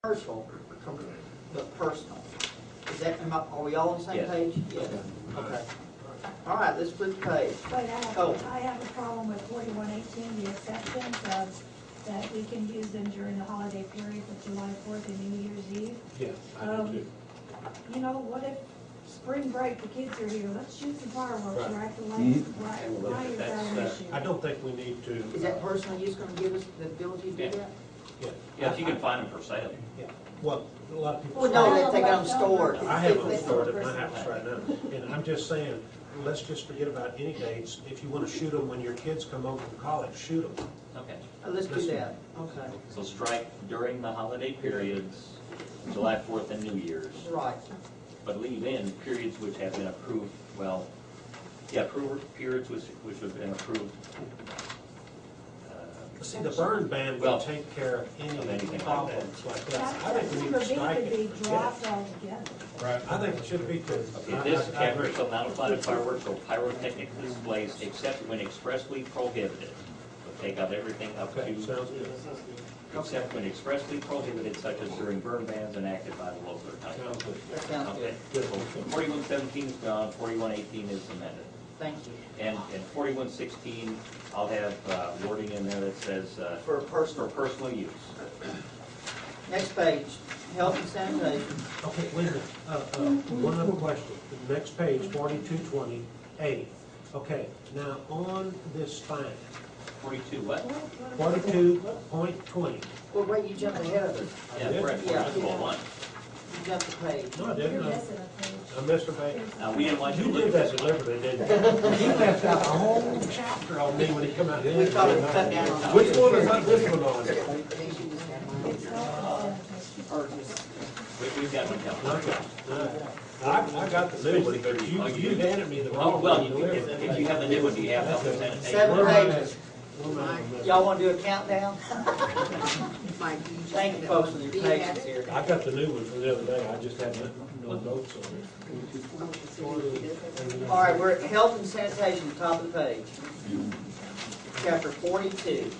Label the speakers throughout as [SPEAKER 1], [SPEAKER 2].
[SPEAKER 1] commercial, but personal. Is that, are we all on the same
[SPEAKER 2] Yes.
[SPEAKER 1] page? Yes. Okay. All right, let's flip the page.
[SPEAKER 3] But
[SPEAKER 1] Oh.
[SPEAKER 3] I have a problem with 4118, the exceptions of, that we can use them during the holiday period for July 4th and New Year's Eve.
[SPEAKER 4] Yeah, I do too.
[SPEAKER 3] You know, what if spring break, the kids are here, let's shoot some fireworks
[SPEAKER 4] Right.
[SPEAKER 3] right away. Why is that an
[SPEAKER 2] That's,
[SPEAKER 3] issue?
[SPEAKER 4] I don't think we need to.
[SPEAKER 1] Is that personal use going to give us the ability to do
[SPEAKER 2] Yeah.
[SPEAKER 1] that?
[SPEAKER 4] Yeah.
[SPEAKER 2] Yeah, if you can find them for sale.
[SPEAKER 4] Yeah, well, a lot of people.
[SPEAKER 1] Well, no, they take it on store.
[SPEAKER 4] I have them stored at my house right now, and I'm just saying, let's just forget about any dates. If you want to shoot them when your kids come home from college, shoot them.
[SPEAKER 2] Okay.
[SPEAKER 1] Let's do that. Okay.
[SPEAKER 2] So strike during the holiday periods, July 4th and New Year's,
[SPEAKER 1] Right.
[SPEAKER 2] but leave in periods which have been approved, well, yeah, periods which have been approved.
[SPEAKER 4] See, the burn ban will
[SPEAKER 2] Well,
[SPEAKER 4] take care of any
[SPEAKER 2] of anything like
[SPEAKER 4] problems like that.
[SPEAKER 3] That
[SPEAKER 4] I think we need
[SPEAKER 3] number
[SPEAKER 4] to
[SPEAKER 3] B
[SPEAKER 4] strike
[SPEAKER 3] could be
[SPEAKER 4] it.
[SPEAKER 3] dropped altogether.
[SPEAKER 4] Right, I think it should be too.
[SPEAKER 2] Okay, this chapter shall not apply to fireworks or pyrotechnic displays except when expressly prohibited. So take out everything up
[SPEAKER 4] Okay,
[SPEAKER 2] to,
[SPEAKER 4] sounds good.
[SPEAKER 2] except when expressly prohibited, such as during burn bans enacted by the local or county.
[SPEAKER 4] Sounds good.
[SPEAKER 1] That sounds
[SPEAKER 2] Okay,
[SPEAKER 1] good.
[SPEAKER 2] so 4117 is gone, 4118 is amended.
[SPEAKER 1] Thank you.
[SPEAKER 2] And 4116, I'll have wording in there that says
[SPEAKER 1] For personal.
[SPEAKER 2] for personal use.
[SPEAKER 1] Next page, health and sanitation.
[SPEAKER 4] Okay, wait a minute, one other question. The next page, 4220A. Okay, now on this sign,
[SPEAKER 2] 42 what?
[SPEAKER 4] 42.20.
[SPEAKER 1] Well, wait, you jumped ahead of us.
[SPEAKER 2] Yeah,
[SPEAKER 4] did?
[SPEAKER 2] correct,
[SPEAKER 1] Yeah.
[SPEAKER 2] municipal one.
[SPEAKER 1] You jumped the page.
[SPEAKER 4] No, I
[SPEAKER 3] You're
[SPEAKER 4] didn't.
[SPEAKER 3] missing a page.
[SPEAKER 4] I missed a page.
[SPEAKER 2] We didn't want you to
[SPEAKER 4] You
[SPEAKER 2] look
[SPEAKER 4] did
[SPEAKER 2] at
[SPEAKER 4] that
[SPEAKER 2] this one.
[SPEAKER 4] deliberately, didn't you? He left out a whole chapter on me when he come out.
[SPEAKER 1] We thought it was cut down on.
[SPEAKER 4] Which one is this one on?
[SPEAKER 3] It's health and sanitation.
[SPEAKER 1] Or just,
[SPEAKER 2] We've got one coming.
[SPEAKER 4] I got the new one, but you handed me the
[SPEAKER 2] Oh,
[SPEAKER 4] wrong
[SPEAKER 2] well,
[SPEAKER 4] one.
[SPEAKER 2] if you have the new one, do you have health and sanitation?
[SPEAKER 1] 7 pages. Y'all want to do a countdown? Thank you, folks, for your patience here.
[SPEAKER 4] I got the new one from the other day, I just had no notes on it.
[SPEAKER 1] All right, we're at health and sanitation, top of the page. Chapter 42.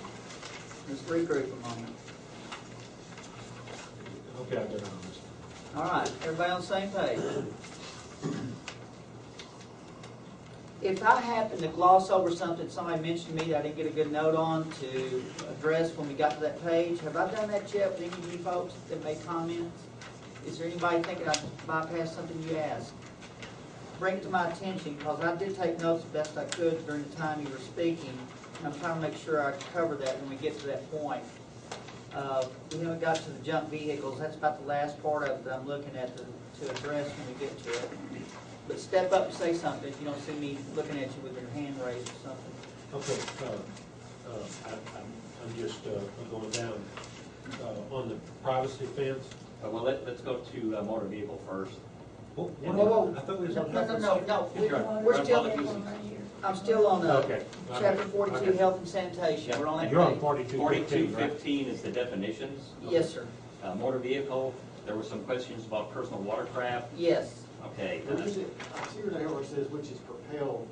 [SPEAKER 1] Let's regroup a moment.
[SPEAKER 4] Okay, I got it on this.
[SPEAKER 1] All right, everybody on the same page? If I happen to gloss over something somebody mentioned to me that I didn't get a good note on to address when we got to that page, have I done that yet with any of you folks that made comments? Is there anybody thinking I bypassed something you asked? Bring it to my attention, because I did take notes the best I could during the time you were speaking, and I'm trying to make sure I cover that when we get to that point. We haven't got to the junk vehicles. That's about the last part of it that I'm looking at to address when we get to it. But step up and say something if you don't see me looking at you with your hand raised or something.
[SPEAKER 4] Okay, I'm just going down on the privacy fence.
[SPEAKER 2] Well, let's go to motor vehicle first.
[SPEAKER 4] Whoa,
[SPEAKER 1] Whoa.
[SPEAKER 4] I thought we was
[SPEAKER 1] No,
[SPEAKER 4] on
[SPEAKER 1] no,
[SPEAKER 4] health
[SPEAKER 1] no,
[SPEAKER 4] and
[SPEAKER 1] no,
[SPEAKER 4] safety.
[SPEAKER 1] we're still,
[SPEAKER 3] Right here.
[SPEAKER 1] I'm still on
[SPEAKER 4] Okay.
[SPEAKER 1] chapter 42,
[SPEAKER 4] Okay.
[SPEAKER 1] health and sanitation. We're on that
[SPEAKER 4] You're on
[SPEAKER 1] page.
[SPEAKER 4] 4215, right?
[SPEAKER 2] 4215 is the definitions.
[SPEAKER 1] Yes, sir.
[SPEAKER 2] Motor vehicle, there were some questions about personal watercraft.
[SPEAKER 1] Yes.
[SPEAKER 2] Okay.
[SPEAKER 5] I see where the where it says which is propelled.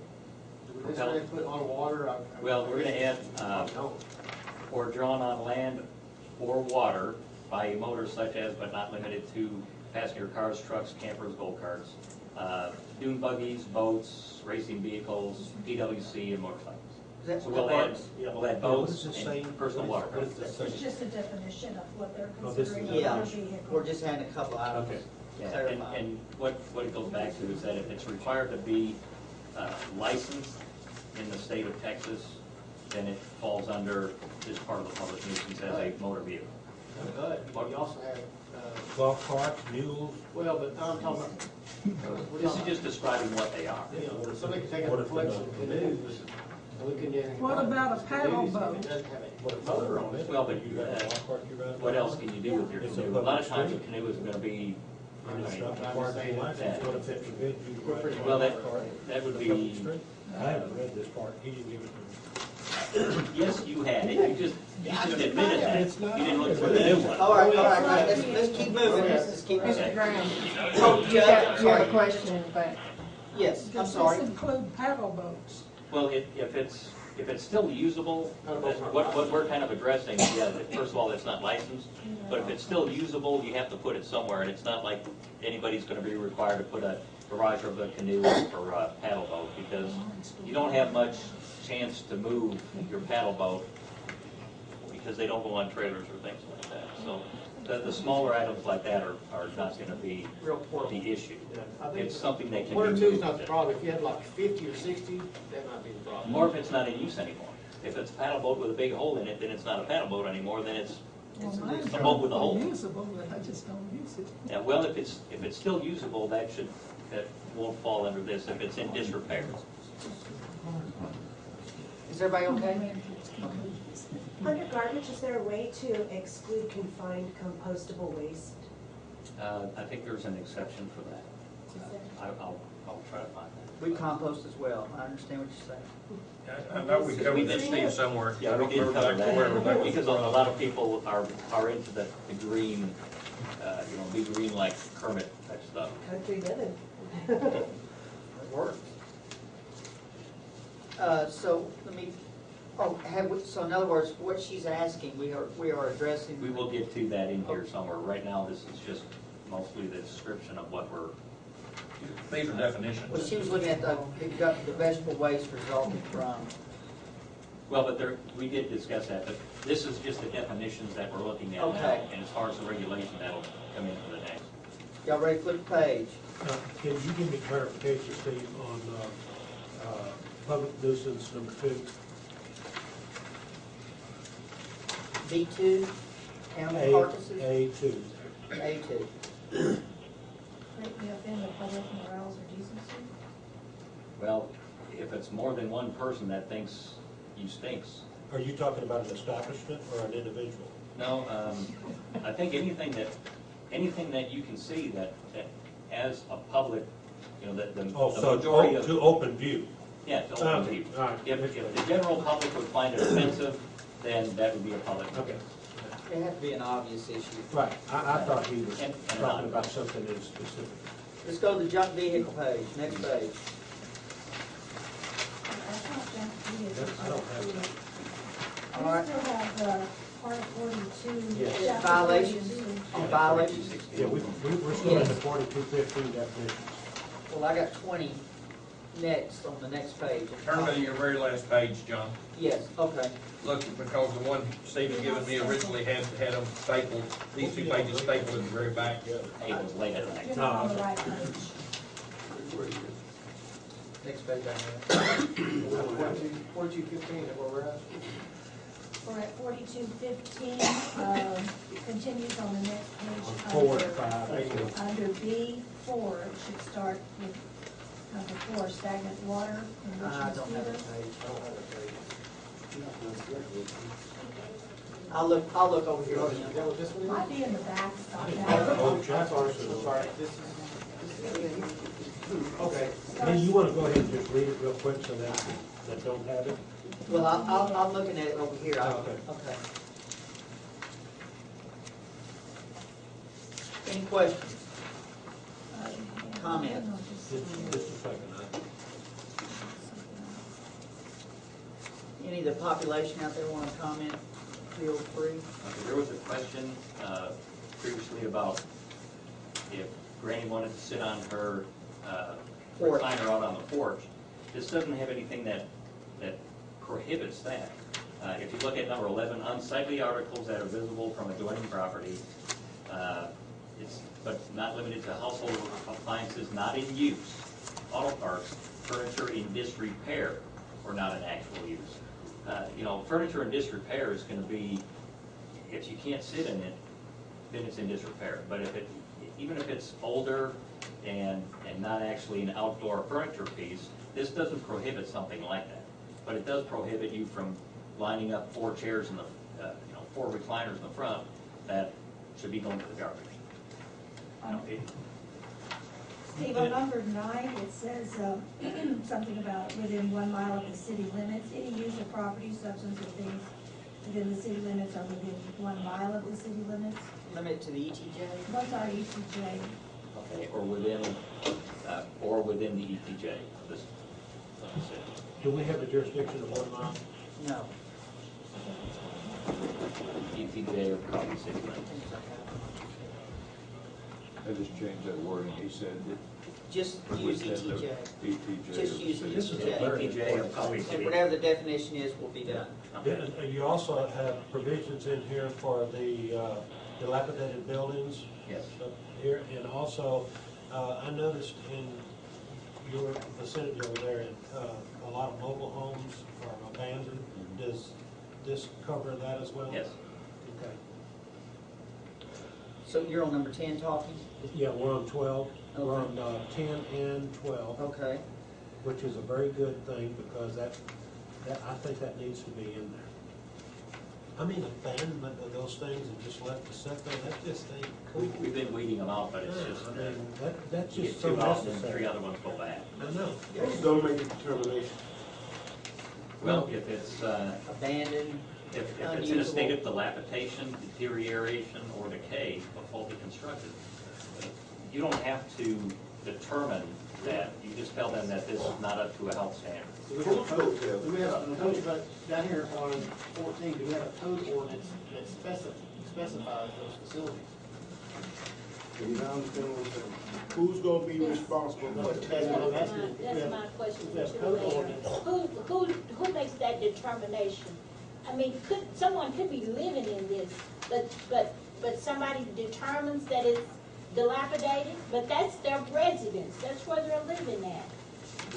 [SPEAKER 5] Do we
[SPEAKER 2] Propelled.
[SPEAKER 5] necessarily put on water?
[SPEAKER 2] Well, we're going to add
[SPEAKER 5] No.
[SPEAKER 2] or drawn on land or water by a motor such as but not limited to passenger cars, trucks, campers, go-karts, dune buggies, boats, racing vehicles, PWC, and motorcycles.
[SPEAKER 1] That
[SPEAKER 2] So we'll add
[SPEAKER 1] works.
[SPEAKER 4] What does
[SPEAKER 2] boats
[SPEAKER 4] this say?
[SPEAKER 2] and personal
[SPEAKER 4] What
[SPEAKER 2] watercraft.
[SPEAKER 4] does this
[SPEAKER 3] It's
[SPEAKER 4] say?
[SPEAKER 3] just a definition of what they're
[SPEAKER 4] Oh, this is-
[SPEAKER 3] considering a
[SPEAKER 1] Yeah,
[SPEAKER 3] motor vehicle.
[SPEAKER 1] we're just adding a couple items.
[SPEAKER 4] Okay.
[SPEAKER 2] Yeah,
[SPEAKER 1] Clarify.
[SPEAKER 2] and what it goes back to is that if it's required to be licensed in the state of Texas, then it falls under this part of the public nuisance as a motor vehicle.
[SPEAKER 5] But you also have,
[SPEAKER 4] Golf carts, mules.
[SPEAKER 5] well, but I'm talking about. we're
[SPEAKER 2] This is
[SPEAKER 5] talking
[SPEAKER 2] just describing what they are.
[SPEAKER 5] about, somebody could take
[SPEAKER 4] What
[SPEAKER 5] a
[SPEAKER 4] if
[SPEAKER 5] collection
[SPEAKER 4] the-
[SPEAKER 5] of canoes, and we couldn't.
[SPEAKER 6] What about a paddle boat?
[SPEAKER 5] It doesn't have
[SPEAKER 4] What
[SPEAKER 5] a
[SPEAKER 4] if
[SPEAKER 5] motor on it.
[SPEAKER 2] Well, but
[SPEAKER 4] you got a golf cart you ride?
[SPEAKER 2] What else can you do with your
[SPEAKER 4] It's a
[SPEAKER 2] canoe? A lot of
[SPEAKER 4] public
[SPEAKER 2] times a
[SPEAKER 4] street.
[SPEAKER 2] canoe is going to be,
[SPEAKER 4] And it's not
[SPEAKER 5] I'm just
[SPEAKER 4] required to be
[SPEAKER 5] saying
[SPEAKER 4] licensed,
[SPEAKER 2] that-
[SPEAKER 4] what if it forbid you to ride a
[SPEAKER 2] well,
[SPEAKER 4] golf cart?
[SPEAKER 2] that would
[SPEAKER 4] on a public
[SPEAKER 2] be,
[SPEAKER 4] street? I haven't read this part, he didn't give it to me.
[SPEAKER 2] yes, you had it. You just admitted that.
[SPEAKER 4] It's not
[SPEAKER 2] You didn't look
[SPEAKER 4] on
[SPEAKER 2] for
[SPEAKER 4] there.
[SPEAKER 2] the new one.
[SPEAKER 1] All right, let's keep moving. Let's keep moving.
[SPEAKER 2] Okay.
[SPEAKER 7] Mr. Graham,
[SPEAKER 1] Oh,
[SPEAKER 7] you
[SPEAKER 1] Judge, I'm
[SPEAKER 7] have a
[SPEAKER 1] sorry.
[SPEAKER 7] question, but
[SPEAKER 1] Yes, I'm
[SPEAKER 6] Does
[SPEAKER 1] sorry.
[SPEAKER 6] this include paddle boats?
[SPEAKER 2] Well, if it's If it's still usable, what we're kind of addressing, yeah, first of all, it's not licensed, but if it's still usable, you have to put it somewhere, and it's not like anybody's gonna be required to put a garage of a canoe or a paddle boat, because you don't have much chance to move your paddle boat, because they don't go on trailers or things like that. So the smaller items like that are not gonna be
[SPEAKER 1] Real portable.
[SPEAKER 2] the issue.
[SPEAKER 5] Yeah, I think
[SPEAKER 2] It's something that can be
[SPEAKER 5] one or
[SPEAKER 2] moved.
[SPEAKER 5] two is not the problem. If you had like 50 or 60, that might be the problem.
[SPEAKER 2] Or if it's not in use anymore. If it's a paddle boat with a big hole in it, then it's not a paddle boat anymore, then it's a boat with a hole.
[SPEAKER 6] Usable, but I just don't use it.
[SPEAKER 2] Yeah, well, if it's still usable, that won't fall under this if it's in disrepair.
[SPEAKER 1] Is everybody okay?
[SPEAKER 7] Under garbage, is there a way to exclude confined compostable waste?
[SPEAKER 2] I think there's an exception for that. I'll try to find that.
[SPEAKER 1] We compost as well. I understand what you're saying.
[SPEAKER 8] I know we covered that, Steve, somewhere.
[SPEAKER 2] Yeah, we did cover that, because a lot of people are into the green, be green like Kermit type stuff.
[SPEAKER 7] Country living.
[SPEAKER 5] It works.
[SPEAKER 1] So let me, so in other words, what she's asking, we are addressing.
[SPEAKER 2] We will get to that in here somewhere. Right now, this is just mostly the description of what we're.
[SPEAKER 8] These are definitions.
[SPEAKER 1] Well, she was looking at the vegetable waste resulting from.
[SPEAKER 2] Well, but we did discuss that, but this is just the definitions that we're looking at now.
[SPEAKER 1] Okay.
[SPEAKER 2] And as far as the regulation, that'll come into the next.
[SPEAKER 1] Y'all ready to flip the page?
[SPEAKER 4] Can you give me clarification, Steve, on public nuisance number 2?
[SPEAKER 1] B2, animal carcasses?
[SPEAKER 4] A2.
[SPEAKER 1] A2.
[SPEAKER 3] Greatly offend the public morals or decency.
[SPEAKER 2] Well, if it's more than one person that thinks you stinks.
[SPEAKER 4] Are you talking about an establishment or an individual?
[SPEAKER 2] No, I think anything that you can see that as a public, that the majority of.
[SPEAKER 4] To open view.
[SPEAKER 2] Yeah, to open view.
[SPEAKER 4] All right.
[SPEAKER 2] If the general public would find it offensive, then that would be a public.
[SPEAKER 4] Okay.
[SPEAKER 1] It has to be an obvious issue.
[SPEAKER 4] Right, I thought he was
[SPEAKER 2] And
[SPEAKER 4] talking about something in specific.
[SPEAKER 1] Let's go to the junk vehicle page, next page.
[SPEAKER 3] That's not junk vehicles.
[SPEAKER 4] I don't have that.
[SPEAKER 1] All right.
[SPEAKER 3] We still have part 42.
[SPEAKER 4] Yes.
[SPEAKER 3] chapter
[SPEAKER 1] Violations.
[SPEAKER 3] 42.
[SPEAKER 1] On violations.
[SPEAKER 4] Yeah, we're still in the 4215 definitions.
[SPEAKER 1] Well, I got 20 next, on the next page.
[SPEAKER 8] Turn to your very last page, John.
[SPEAKER 1] Yes, okay.
[SPEAKER 8] Look, because the one Steve had given me originally had them stapled, these 2 pages stapled at the very back.
[SPEAKER 2] It was late at night.
[SPEAKER 3] You're not on the right page.
[SPEAKER 1] Next page I have.
[SPEAKER 5] 4215 is where we're at.
[SPEAKER 3] We're at 4215, continues on the next page.
[SPEAKER 4] On 4 and 5.
[SPEAKER 3] Under B4, it should start with number 4, stagnant water, in which
[SPEAKER 1] I don't have
[SPEAKER 3] mosquitoes.
[SPEAKER 1] that page.
[SPEAKER 5] I don't have that page.
[SPEAKER 1] I'll look over here.
[SPEAKER 5] Is that what this one is?
[SPEAKER 3] Might be in the back, stop
[SPEAKER 4] Oh,
[SPEAKER 3] now.
[SPEAKER 5] I'm sorry, I'm sorry. This is, okay.
[SPEAKER 4] Lee, you want to go ahead and just read it real quick so that don't have it?
[SPEAKER 1] Well, I'm looking at it over here.
[SPEAKER 4] Okay.
[SPEAKER 1] Okay. Any questions? Comments?
[SPEAKER 4] Just a second.
[SPEAKER 1] Any of the population out there want to comment? Feel free.
[SPEAKER 2] There was a question previously about if Granny wanted to sit on her
[SPEAKER 1] Porch.
[SPEAKER 2] recliner out on the porch. This doesn't have anything that prohibits that. If you look at number 11, unsightly articles that are visible from adjoining property, but not limited to household appliances not in use, auto parts, furniture in disrepair, or not in actual use. Furniture in disrepair is going to be, if you can't sit in it, then it's in disrepair. But even if it's older and not actually an outdoor furniture piece, this doesn't prohibit something like that. But it does prohibit you from lining up 4 chairs in the, 4 recliners in the front that should be going to the garbage.
[SPEAKER 3] Steve, on number 9, it says something about within 1 mile of the city limits. Any use of property, substance, or things within the city limits are within 1 mile of the city limits.
[SPEAKER 1] Limit to the ETJ?
[SPEAKER 3] What's our ETJ?
[SPEAKER 2] Okay, or within the ETJ of this city.
[SPEAKER 4] Do we have the jurisdiction of 1 mile?
[SPEAKER 1] No.
[SPEAKER 2] ETJ or Cofy city limits.
[SPEAKER 9] I just changed that wording, he said that.
[SPEAKER 1] Just use ETJ.
[SPEAKER 9] ETJ.
[SPEAKER 1] Just use
[SPEAKER 4] This is a
[SPEAKER 1] ETJ.
[SPEAKER 4] very
[SPEAKER 2] ETJ or Cofy city.
[SPEAKER 1] And whatever the definition is will be done.
[SPEAKER 4] Yeah, and you also have provisions in here for the dilapidated buildings
[SPEAKER 2] Yes.
[SPEAKER 4] up here, and also, I noticed in your vicinity over there, a lot of mobile homes are abandoned. Does this cover that as well?
[SPEAKER 2] Yes.
[SPEAKER 4] Okay.
[SPEAKER 1] So you're on number 10 talking?
[SPEAKER 4] Yeah, we're on 12. We're
[SPEAKER 1] Okay.
[SPEAKER 4] on 10 and 12,
[SPEAKER 1] Okay.
[SPEAKER 4] which is a very good thing because that I think that needs to be in there. I mean, abandonment of those things and just left to sit there, that just ain't cool.
[SPEAKER 2] We've been weeding them out, but it's
[SPEAKER 4] Yeah,
[SPEAKER 2] just,
[SPEAKER 4] I mean, that's
[SPEAKER 2] you
[SPEAKER 4] just
[SPEAKER 2] get
[SPEAKER 4] so
[SPEAKER 2] two out and then
[SPEAKER 4] necessary.
[SPEAKER 2] three other ones go bad.
[SPEAKER 4] I know.
[SPEAKER 9] Don't make a determination.
[SPEAKER 2] Well, if it's,
[SPEAKER 1] Abandoned,
[SPEAKER 2] if it's in a state of dilapidation, deterioration, or decay of faulty construction, you don't have to determine that, you just tell them that this is not up to a health standard.
[SPEAKER 5] Do we have a code, do we have a code, but down here on 14, do we have a code ordinance that specifies those facilities?
[SPEAKER 9] Do you understand what I'm saying? Who's gonna be responsible for
[SPEAKER 5] That's what I'm asking.
[SPEAKER 10] That's my question.
[SPEAKER 5] We have code ordinance.
[SPEAKER 10] Who makes that determination? I mean, someone could be living in this, but somebody determines that it's dilapidated, but that's their residence, that's where they're living at.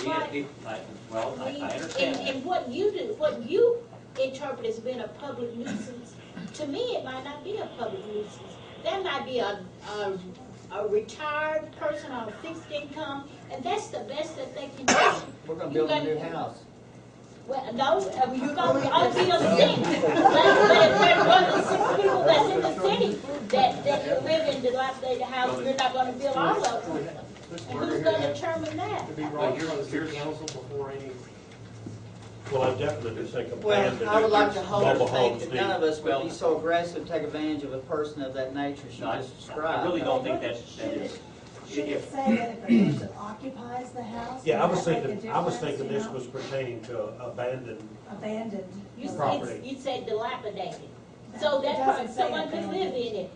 [SPEAKER 2] We have people, I understand that.
[SPEAKER 10] And what you do, what you interpret as being a public nuisance, to me, it might not be a public nuisance. That might be a retired person on a fixed income, and that's the best that they can do.
[SPEAKER 1] we're gonna build a new house.
[SPEAKER 10] Well, no, you're gonna all be a city. But if there's one of the 6 people that's in the city that live in dilapidated houses, you're not gonna build all of them. And who's gonna determine that?
[SPEAKER 5] To be brought from the city council before any.
[SPEAKER 4] Well, I definitely think
[SPEAKER 1] Well,
[SPEAKER 4] abandoned.
[SPEAKER 1] I would like to hope
[SPEAKER 4] mobile
[SPEAKER 1] and think
[SPEAKER 4] homes
[SPEAKER 1] that
[SPEAKER 4] need-
[SPEAKER 1] none of us would be
[SPEAKER 2] Well-
[SPEAKER 1] so aggressive to take advantage of a person of that nature she
[SPEAKER 2] No,
[SPEAKER 1] just
[SPEAKER 2] I
[SPEAKER 1] described.
[SPEAKER 2] really don't think that
[SPEAKER 3] Should
[SPEAKER 2] is.
[SPEAKER 3] it- Should it say that if a person occupies the house?
[SPEAKER 4] Yeah, I
[SPEAKER 3] would
[SPEAKER 4] was
[SPEAKER 3] that make a
[SPEAKER 4] thinking,
[SPEAKER 3] difference,
[SPEAKER 4] this
[SPEAKER 3] you know?
[SPEAKER 4] was pertaining to abandoned.
[SPEAKER 3] Abandoned.
[SPEAKER 4] Property.
[SPEAKER 10] You said dilapidated. So
[SPEAKER 3] It
[SPEAKER 10] that
[SPEAKER 3] doesn't
[SPEAKER 10] part,
[SPEAKER 3] say
[SPEAKER 10] someone could live
[SPEAKER 3] abandoned.
[SPEAKER 10] in it.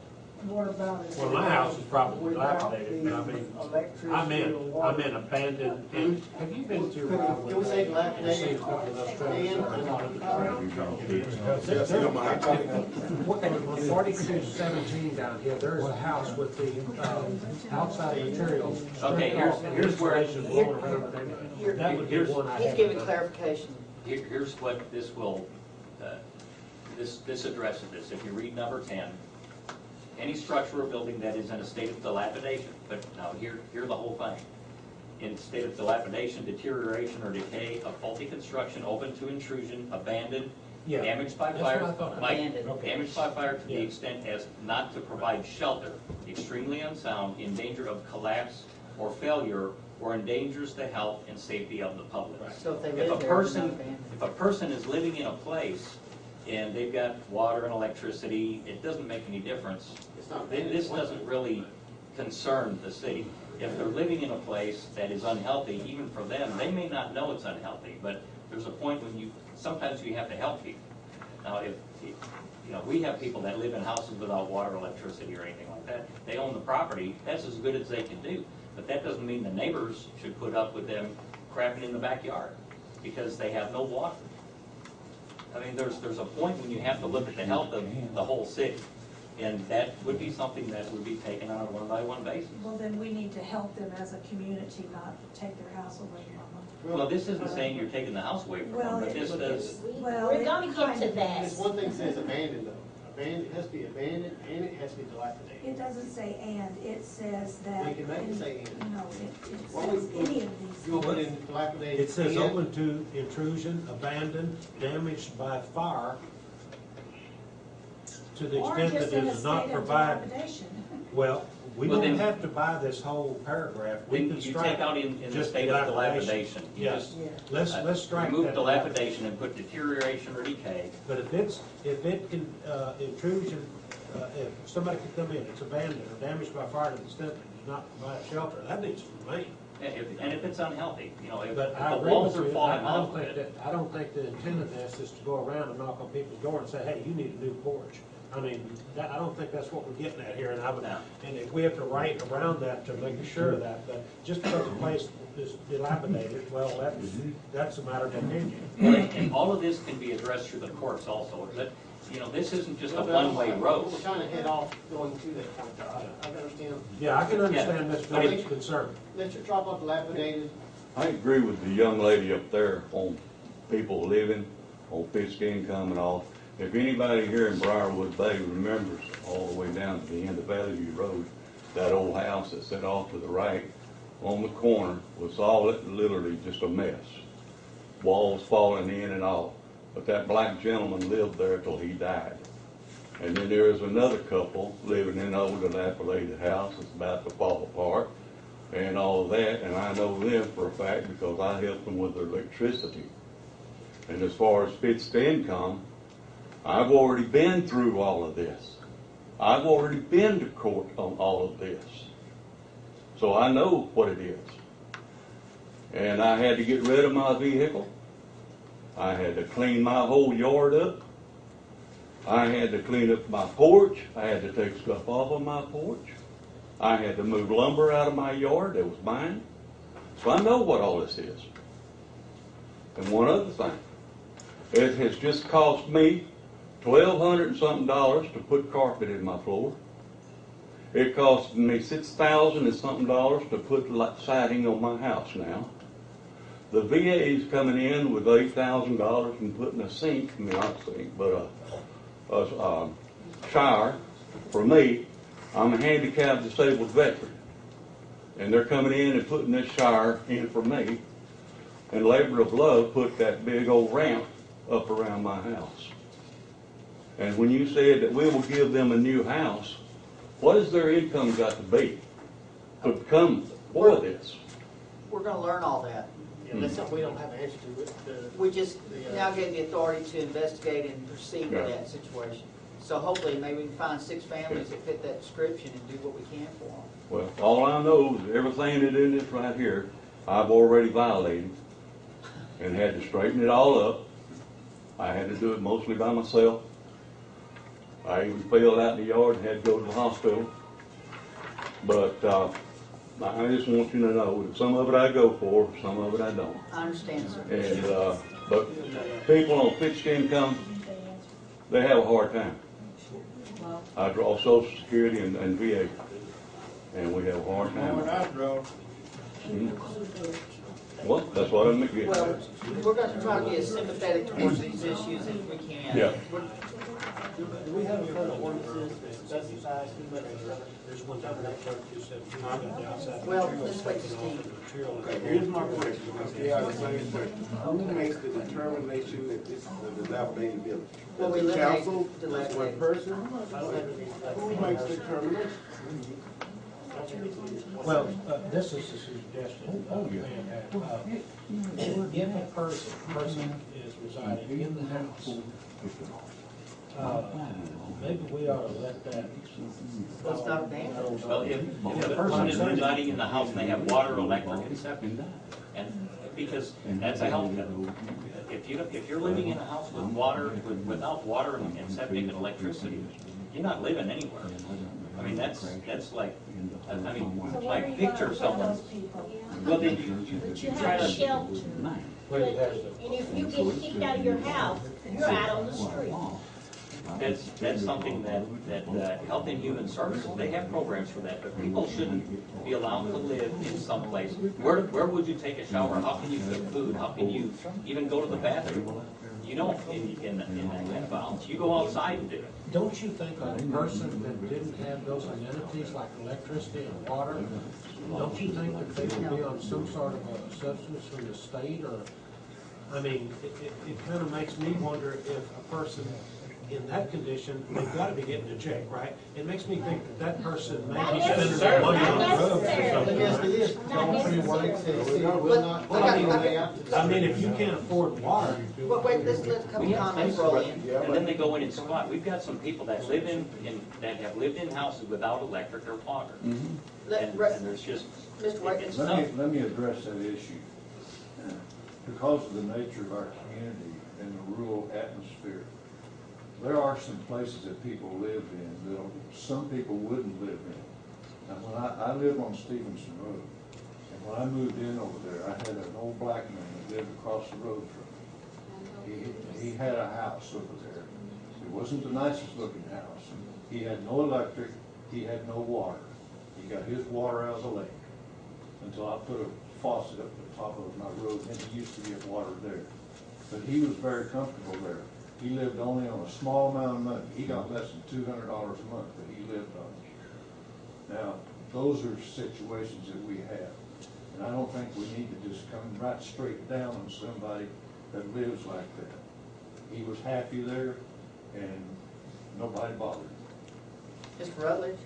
[SPEAKER 3] What about it?
[SPEAKER 4] Well, my house is probably dilapidated, but I mean, I meant abandoned. And have you been to?
[SPEAKER 5] Can we say dilapidated?
[SPEAKER 4] Seen a couple of those trailers that are out of the trail. On 4217 down here, there's a house with the outside materials.
[SPEAKER 2] Okay, here's where-
[SPEAKER 4] Insulation blowing around it. That would be
[SPEAKER 2] Here's-
[SPEAKER 4] one I
[SPEAKER 1] He's
[SPEAKER 4] had.
[SPEAKER 1] giving clarification.
[SPEAKER 2] Here's what this will, this addresses this. If you read number 10, any structure or building that is in a state of dilapidation, but now hear the whole thing. In state of dilapidation, deterioration, or decay of faulty construction, open to intrusion, abandoned,
[SPEAKER 4] Yeah,
[SPEAKER 2] damaged by
[SPEAKER 4] that's
[SPEAKER 2] fire.
[SPEAKER 4] what I thought.
[SPEAKER 2] Mike,
[SPEAKER 1] Abandoned.
[SPEAKER 4] Okay.
[SPEAKER 2] damaged by fire to the
[SPEAKER 4] Yeah.
[SPEAKER 2] extent as not to provide shelter, extremely unsound, in danger of collapse or failure, or endangers the health and safety of the public.
[SPEAKER 1] So if they
[SPEAKER 2] If
[SPEAKER 1] live
[SPEAKER 2] a
[SPEAKER 1] there, they're
[SPEAKER 2] person,
[SPEAKER 1] not abandoned.
[SPEAKER 2] if a person is living in a place and they've got water and electricity, it doesn't make any difference.
[SPEAKER 5] It's not
[SPEAKER 2] This doesn't really concern the city. If they're living in a place that is unhealthy, even for them, they may not know it's unhealthy, but there's a point when sometimes you have to help people. Now, if we have people that live in houses without water, electricity, or anything like that. They own the property, that's as good as they can do. But that doesn't mean the neighbors should put up with them crapping in the backyard because they have no water. I mean, there's a point when you have to look at the health of the whole city. And that would be something that would be taken on a one-by-one basis.
[SPEAKER 3] Well, then we need to help them as a community, not take their house away from them.
[SPEAKER 2] Well, this isn't saying you're taking the house away from them, but this does.
[SPEAKER 3] Well,
[SPEAKER 10] We're
[SPEAKER 3] it
[SPEAKER 10] gonna get
[SPEAKER 3] kind
[SPEAKER 10] to
[SPEAKER 3] of
[SPEAKER 10] that.
[SPEAKER 5] This one thing says abandoned though. Abandoned, it has to be abandoned and it has to be dilapidated.
[SPEAKER 3] It doesn't say and, it says that.
[SPEAKER 5] We can make it say and.
[SPEAKER 3] No, it
[SPEAKER 5] Why
[SPEAKER 3] says
[SPEAKER 5] would-
[SPEAKER 3] any of these.
[SPEAKER 5] You want to put in dilapidated?
[SPEAKER 4] It says
[SPEAKER 5] and-
[SPEAKER 4] open to intrusion, abandoned, damaged by fire, to the
[SPEAKER 3] Or
[SPEAKER 4] extent
[SPEAKER 3] just
[SPEAKER 4] that
[SPEAKER 3] in
[SPEAKER 4] it
[SPEAKER 3] a
[SPEAKER 4] does not
[SPEAKER 3] state of
[SPEAKER 4] provide.
[SPEAKER 3] dilapidation.
[SPEAKER 4] Well, we
[SPEAKER 2] Well,
[SPEAKER 4] don't
[SPEAKER 2] then-
[SPEAKER 4] have to buy this whole paragraph. We
[SPEAKER 2] Then
[SPEAKER 4] can
[SPEAKER 2] you
[SPEAKER 4] strike
[SPEAKER 2] take out in the
[SPEAKER 4] just
[SPEAKER 2] state of dilapidation. You
[SPEAKER 4] Yes,
[SPEAKER 2] just,
[SPEAKER 4] let's strike that.
[SPEAKER 2] remove dilapidation and put deterioration or decay.
[SPEAKER 4] But if it can, intrusion, if somebody can come in, it's abandoned or damaged by fire to the extent that it does not provide shelter, that needs to remain.
[SPEAKER 2] And if it's unhealthy, you know, if
[SPEAKER 4] But
[SPEAKER 2] the
[SPEAKER 4] I agree
[SPEAKER 2] walls
[SPEAKER 4] with
[SPEAKER 2] are
[SPEAKER 4] you,
[SPEAKER 2] falling
[SPEAKER 4] I
[SPEAKER 2] off
[SPEAKER 4] don't
[SPEAKER 2] of
[SPEAKER 4] think
[SPEAKER 2] it.
[SPEAKER 4] that, I don't think the intent of this is to go around and knock on people's door and say, hey, you need a new porch. I mean, that, I don't think that's what we're getting at here, and I would,
[SPEAKER 2] No.
[SPEAKER 4] and if we have to write around that to make sure of that, but just because the place is dilapidated, well, that's a matter of opinion.
[SPEAKER 2] And all of this can be addressed through the courts also, but, you know, this isn't just a one-way road.
[SPEAKER 5] We're trying to head off going to that point, I understand.
[SPEAKER 4] Yeah, I can understand
[SPEAKER 2] Yeah.
[SPEAKER 4] Mr. Davis' concern.
[SPEAKER 5] Mr. Trop dilapidated,
[SPEAKER 11] I agree with the young lady up there on people living on fixed income and all. If anybody here in Briarwood Bay remembers all the way down to the end of Valley View Road, that old house that set off to the right on the corner was all literally just a mess. Walls falling in and all. But that black gentleman lived there till he died. And then there is another couple living in an old dilapidated house that's about to fall apart and all of that, and I know them for a fact because I helped them with their electricity. And as far as fixed income, I've already been through all of this. I've already been to court on all of this. So I know what it is. And I had to get rid of my vehicle. I had to clean my whole yard up. I had to clean up my porch. I had to take stuff off of my porch. I had to move lumber out of my yard that was mine. So I know what all this is. And one other thing, it has just cost me $1,200 and something to put carpet in my floor. It cost me $6,000 and something to put siding on my house now. The VA is coming in with $8,000 and putting a sink, I mean not a sink, but a shower for me. I'm a handicapped disabled veteran. And they're coming in and putting this shower in for me. And Labor of Love put that big old ramp up around my house. And when you said that we will give them a new house, what has their income got to be to become for this?
[SPEAKER 1] We're gonna learn all that.
[SPEAKER 5] yeah, that's something we don't have an answer to.
[SPEAKER 1] We just now get the authority to investigate and proceed with
[SPEAKER 11] Yeah.
[SPEAKER 1] that situation. So hopefully, maybe we can find 6 families that fit that description and do what we can for them.
[SPEAKER 11] Well, all I know is everything that in this right here, I've already violated and had to straighten it all up. I had to do it mostly by myself. I even fell out in the yard and had to go to the hospital. But I just want you to know that some of it I go for, some of it I don't.
[SPEAKER 1] I understand, sir.
[SPEAKER 11] And but people on fixed income, they have a hard time. I draw Social Security and VA, and we have a hard time. Well, that's what I'm getting
[SPEAKER 1] Well,
[SPEAKER 11] at.
[SPEAKER 1] we're gonna try to be as sympathetic towards these issues as we can.
[SPEAKER 11] Yeah.
[SPEAKER 5] Do we have a code of ordinances that specifies who makes the
[SPEAKER 4] There's one time that 3217 got the outside.
[SPEAKER 1] Well,
[SPEAKER 4] material,
[SPEAKER 1] let's wait to see.
[SPEAKER 4] material.
[SPEAKER 9] Okay, here's my question, okay, I have the same question. Who makes the determination that this is a dilapidated building?
[SPEAKER 1] Well, we
[SPEAKER 9] The
[SPEAKER 1] eliminate
[SPEAKER 9] council, one
[SPEAKER 1] dilapidated.
[SPEAKER 9] person? Who makes the determination?
[SPEAKER 4] Well, this is a suggestion. If a person is residing in the house, maybe we ought to let that.
[SPEAKER 1] Well, it's not a damage.
[SPEAKER 2] Well, if the person is residing in the house and they have water, electric, and septic, and because that's a health hazard. If you're living in a house with water, without water and septic and electricity, you're not living anywhere. I mean, that's like, I mean,
[SPEAKER 3] So where are
[SPEAKER 2] like
[SPEAKER 3] you
[SPEAKER 2] picture
[SPEAKER 3] gonna put
[SPEAKER 2] someone.
[SPEAKER 3] those people?
[SPEAKER 2] Well, then
[SPEAKER 10] But you
[SPEAKER 2] try
[SPEAKER 10] have a
[SPEAKER 2] to.
[SPEAKER 10] shelter.
[SPEAKER 4] Well, it has to-
[SPEAKER 10] And if you get kicked out of your house, you're out on the street.
[SPEAKER 2] That's something that Health and Human Services, they have programs for that, but people shouldn't be allowed to live in some place. Where would you take a shower? How can you cook food? How can you even go to the bathroom? You don't in that kind of violence. You go outside and do it.
[SPEAKER 4] Don't you think a person that didn't have those amenities like electricity and water, don't you think that they would be on some sort of a substance from the state or, I mean, it kind of makes me wonder if a person in that condition, they've gotta be getting a check, right? It makes me think that that person may
[SPEAKER 10] Not
[SPEAKER 4] be spending their
[SPEAKER 10] necessarily.
[SPEAKER 4] money on
[SPEAKER 10] Not
[SPEAKER 4] drugs or
[SPEAKER 10] necessarily.
[SPEAKER 4] something.
[SPEAKER 5] Let me ask you
[SPEAKER 4] right?
[SPEAKER 5] this, going through work, the city will not
[SPEAKER 4] Well, I mean,
[SPEAKER 5] lay out to the
[SPEAKER 4] I mean, if you can't afford water,
[SPEAKER 1] Well, wait, let's let a
[SPEAKER 2] We
[SPEAKER 1] couple
[SPEAKER 2] have
[SPEAKER 1] comments
[SPEAKER 2] places
[SPEAKER 1] roll
[SPEAKER 2] where,
[SPEAKER 1] in.
[SPEAKER 2] and then they go in and squat. We've got some people that live that have lived in houses without electric or water.
[SPEAKER 1] Let,
[SPEAKER 2] And there's just,
[SPEAKER 1] Mr. White,
[SPEAKER 2] it's
[SPEAKER 12] Let
[SPEAKER 2] tough.
[SPEAKER 12] me address that issue. Because of the nature of our community and the rural atmosphere, there are some places that people live in that some people wouldn't live in. Now, when I live on Stevenson Road, and when I moved in over there, I had an old black man that lived across the road from me. He had a house over there. It wasn't the nicest looking house. He had no electric, he had no water. He got his water out of the lake until I put a faucet up the top of my road, and he used to get water there. But he was very comfortable there. He lived only on a small amount of money. He got less than $200 a month that he lived on. Now, those are situations that we have. And I don't think we need to just come right straight down on somebody that lives like that. He was happy there, and nobody bothered him.
[SPEAKER 1] Mr. Rutledge?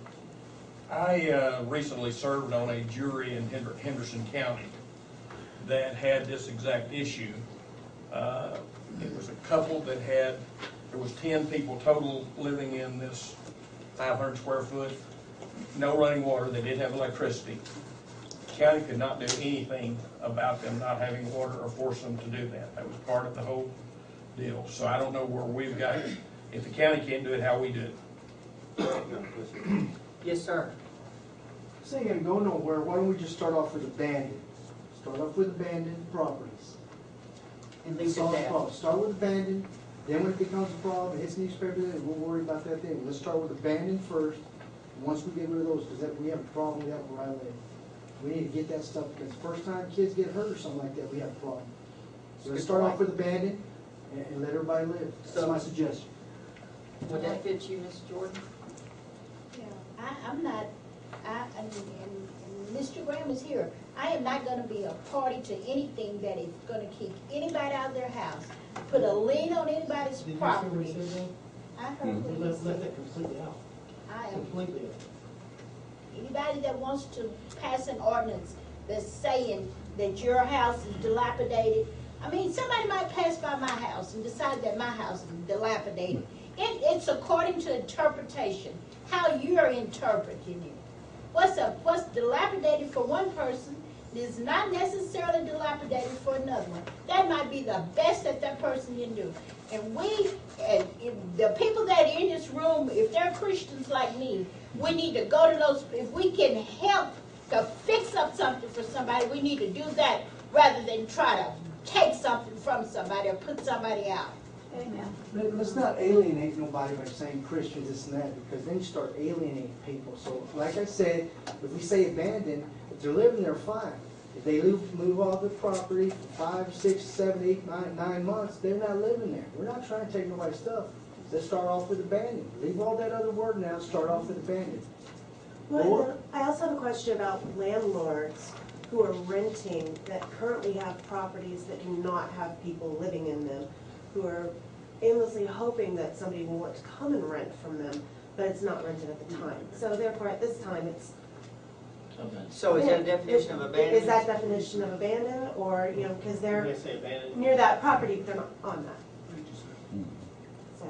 [SPEAKER 8] I recently served on a jury in Henderson County that had this exact issue. It was a couple that there was 10 people total living in this 500 square foot, no running water. They did have electricity. The county could not do anything about them not having water or force them to do that. That was part of the whole deal. So I don't know where we've got, if the county can't do it, how we do it.
[SPEAKER 1] Yes, sir.
[SPEAKER 6] This ain't gonna go nowhere, why don't we just start off with abandoned? Start off with abandoned properties.
[SPEAKER 1] And leave it
[SPEAKER 6] Solve the
[SPEAKER 1] at
[SPEAKER 6] problem. Start with abandoned, then when it becomes a problem, it hits newspaper, then we'll worry about that then. Let's start with abandoned first, and once we get rid of those, because we have a problem with that where I live. We need to get that stuff, because the first time kids get hurt or something like that, we have a problem. So let's start off with abandoned, and let everybody live. That's my suggestion.
[SPEAKER 1] Would that fit you, Mrs. Jordan?
[SPEAKER 10] I'm not, and Mr. Graham is here, I am not gonna be a party to anything that is gonna kick anybody out of their house, put a lien on anybody's
[SPEAKER 5] Did you
[SPEAKER 10] property.
[SPEAKER 5] see what he said
[SPEAKER 10] I heard
[SPEAKER 5] there?
[SPEAKER 10] what
[SPEAKER 5] We
[SPEAKER 10] he
[SPEAKER 5] left
[SPEAKER 10] said.
[SPEAKER 5] that completely out,
[SPEAKER 10] I am,
[SPEAKER 5] completely out.
[SPEAKER 10] anybody that wants to pass an ordinance that's saying that your house is dilapidated, I mean, somebody might pass by my house and decide that my house is dilapidated. It's according to interpretation, how you're interpreting it. What's dilapidated for one person is not necessarily dilapidated for another one. That might be the best that person can do. And the people that are in this room, if they're Christians like me, we need to go to those, if we can help to fix up something for somebody, we need to do that rather than try to take something from somebody or put somebody out.
[SPEAKER 3] Amen.
[SPEAKER 6] Let's not alienate nobody by saying Christians, this and that, because then you start alienating people. So, like I said, if we say abandoned, if they're living there, fine. If they move off the property for 5, 6, 7, 8, 9 months, they're not living there. We're not trying to take nobody's stuff. Let's start off with abandoned. Leave all that other word now, start off with abandoned.
[SPEAKER 7] Well, I also have a question about landlords who are renting that currently have properties that do not have people living in them, who are aimlessly hoping that somebody will want to come and rent from them, but it's not rented at the time. So therefore, at this time, it's.
[SPEAKER 1] So is that a definition of abandonment?
[SPEAKER 7] Is that definition of abandoned, or, you know, because
[SPEAKER 5] When
[SPEAKER 7] they're
[SPEAKER 5] they say abandoned,
[SPEAKER 7] near that property, but they're not on that, so.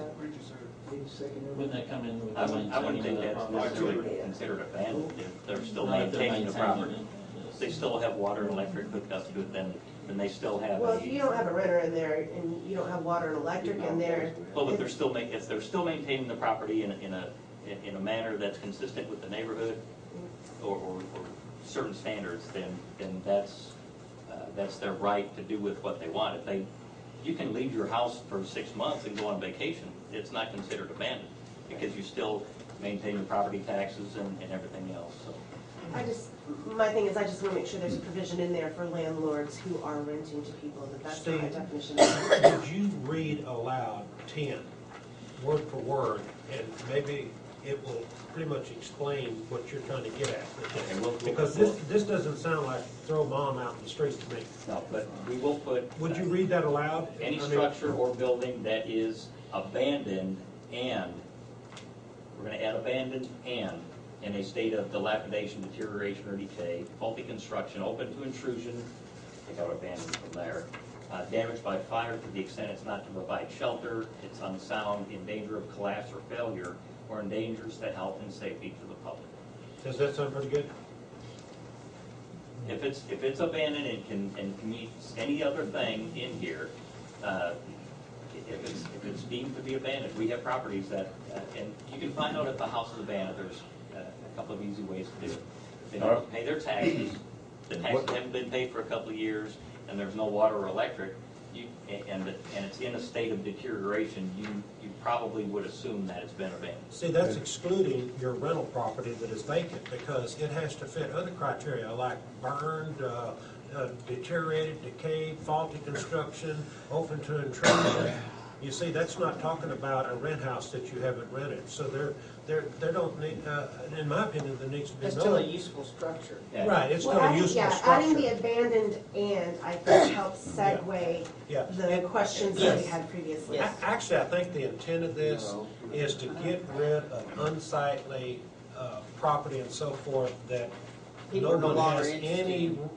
[SPEAKER 13] Wouldn't that come in with?
[SPEAKER 2] I wouldn't think that's necessarily considered abandoned if they're still maintaining the property. They still have water and electric hooked up to it, then they still have
[SPEAKER 7] Well, if you don't have a renter in there, and you don't have water and electric in there.
[SPEAKER 2] Well, but they're still if they're still maintaining the property in a manner that's consistent with the neighborhood or certain standards, then that's their right to do with what they want. You can leave your house for 6 months and go on vacation. It's not considered abandoned because you still maintain your property taxes and everything else. So.
[SPEAKER 7] My thing is, I just want to make sure there's a provision in there for landlords who are renting to people, that's the right definition.
[SPEAKER 4] Would you read aloud 10, word for word, and maybe it will pretty much explain what you're trying to get at? Because this doesn't sound like throw mom out in the street to me.
[SPEAKER 2] No, but we will put.
[SPEAKER 4] Would you read that aloud?
[SPEAKER 2] Any structure or building that is abandoned and, we're gonna add abandoned and, in a state of dilapidation, deterioration, or decay, faulty construction, open to intrusion, take out abandoned from there, damaged by fire to the extent it's not to provide shelter, it's unsound, in danger of collapse or failure, or endangers the health and safety to the public.
[SPEAKER 4] Does that sound pretty good?
[SPEAKER 2] If it's abandoned and can meet any other thing in here, if it's deemed to be abandoned, we have properties that, and you can find out if the house is abandoned, there's a couple of easy ways to do it. If they don't pay their taxes, the taxes haven't been paid for a couple of years, and there's no water or electric, and it's in a state of deterioration, you probably would assume that it's been abandoned.
[SPEAKER 4] See, that's excluding your rental property that is vacant, because it has to fit other criteria like burned, deteriorated, decayed, faulty construction, open to intrusion. You see, that's not talking about a rent house that you haven't rented. So there don't need, in my opinion, there needs to be
[SPEAKER 1] It's
[SPEAKER 4] no.
[SPEAKER 1] still a useful structure.
[SPEAKER 2] Yeah.
[SPEAKER 4] Right, it's still
[SPEAKER 7] Well,
[SPEAKER 4] a useful
[SPEAKER 7] yeah,
[SPEAKER 4] structure.
[SPEAKER 7] adding the abandoned and, I think, helps segue
[SPEAKER 4] Yeah.
[SPEAKER 7] the questions that we had previously.
[SPEAKER 4] Actually, I think the intent of this is to get rid of unsightly property and so forth that
[SPEAKER 1] People
[SPEAKER 4] no
[SPEAKER 1] no
[SPEAKER 4] one
[SPEAKER 1] longer
[SPEAKER 4] has
[SPEAKER 1] interested.